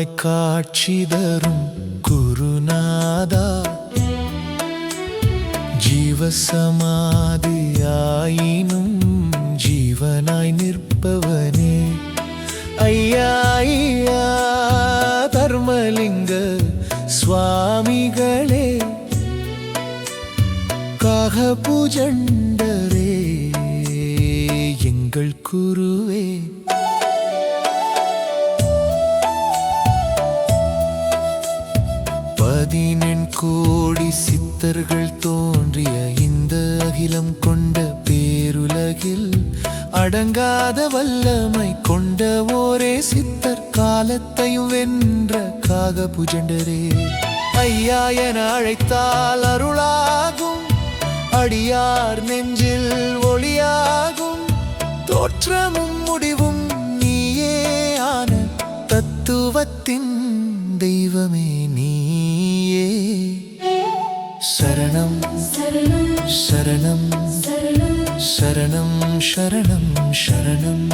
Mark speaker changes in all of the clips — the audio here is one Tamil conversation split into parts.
Speaker 1: ரூபமாய் காட்சி தரும் குருநாதா, ஜீவசமாதியாயினும் ஜீவனாய் நிற்பவனே, ஐயா ஐயா தர்மலிங்க சுவாமிகளே, காகபூஜண்டரே எங்கள் குருவே. கோடி சித்தர்கள் தோன்றிய இந்த அகிலம் கொண்ட பேருலகில் அடங்காத வல்லமை கொண்ட ஓரே சித்தர், காலத்தையும் வென்ற காகபூஜண்டரே. ஐயா என அழைத்தால் அருளாகும், அடியார் நெஞ்சில் ஒளியாகும், தோற்றமும் முடிவும் நீயே ஆன தத்துவத்தின் தெய்வமே நீயே. சரணம் சரணம் சரணம் சரணம் சரணம்.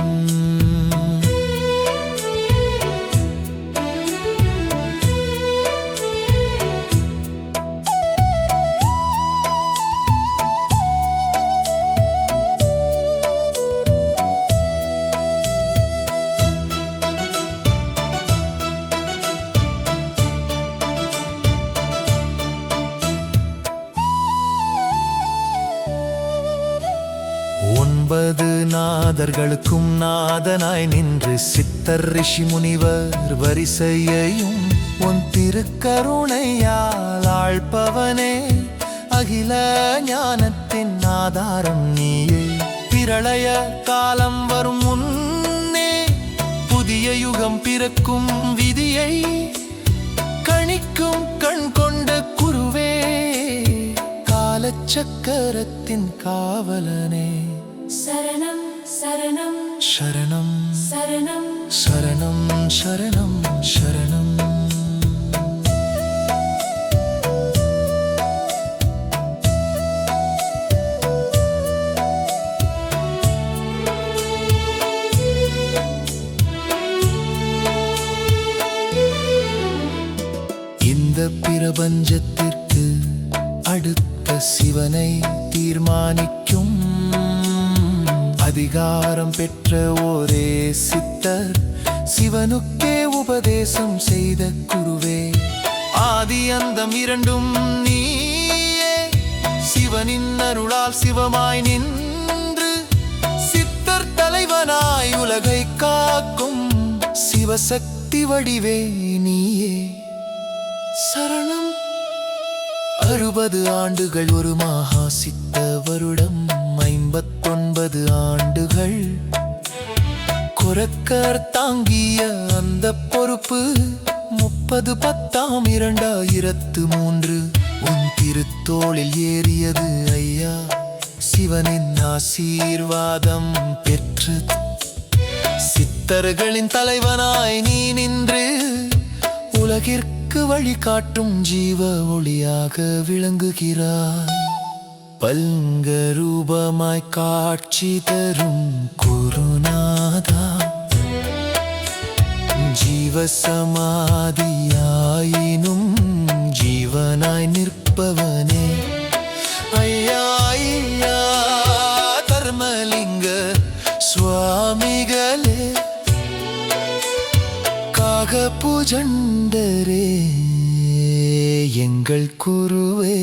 Speaker 1: ஒன்பது நாதர்களுக்கும் நாதனாய் நின்று சித்தர் ரிஷி முனிவர் வரிசையையும் உன் திருக்கருணையால் ஆழ்பவனே, அகில ஞானத்தின் ஆதாரம் நீயே. பிரளய காலம் வரும் முன்னே புதிய யுகம் பிறக்கும் விதியை கணிக்கும் கண் கொண்ட குருவே, காலச்சக்கரத்தின் காவலனே.
Speaker 2: சரணம் சரணம்
Speaker 1: சரணம்
Speaker 2: சரணம்
Speaker 1: சரணம் சரணம் சரணம். இந்த பிரபஞ்சத்திற்கு அடுத்த சிவனை தீர்மானிக்கும் அதிகாரம் பெற்ற ஒரே சித்தர், சிவனுக்கே உபதேசம் செய்த குருவே. ஆதி அந்தம் இரண்டும் நீயே, சிவனின் அருளால் சிவமாய் நின்று சித்தர் தலைவனாய் உலகை காக்கும் சிவசக்தி வடிவே நீயே. சரணம். 60 ஆண்டுகள் ஒரு மகா சித்த வருடம், 59 ஆண்டுகள் கொரக்கர் தாங்கிய அந்த பொறுப்பு, 30/10/2003 உன் திருத்தோளில் ஏறியது ஐயா, சிவனின் ஆசீர்வாதம் பெற்று சித்தர்களின் தலைவனாய் நீ நின்று உலகிற்கு வழிகாட்டும் ஜீவ ஒளியாக விளங்குகிறாய். பல்க ரூபமாய் காட்சி தரும் குருநாதா, ஜீவசமாதியாயினும் ஜீவனாய் நிற்பவனே, ஐயா ஐயா தர்மலிங்க சுவாமிகளே, காகபூஜண்டரே எங்கள் குருவே.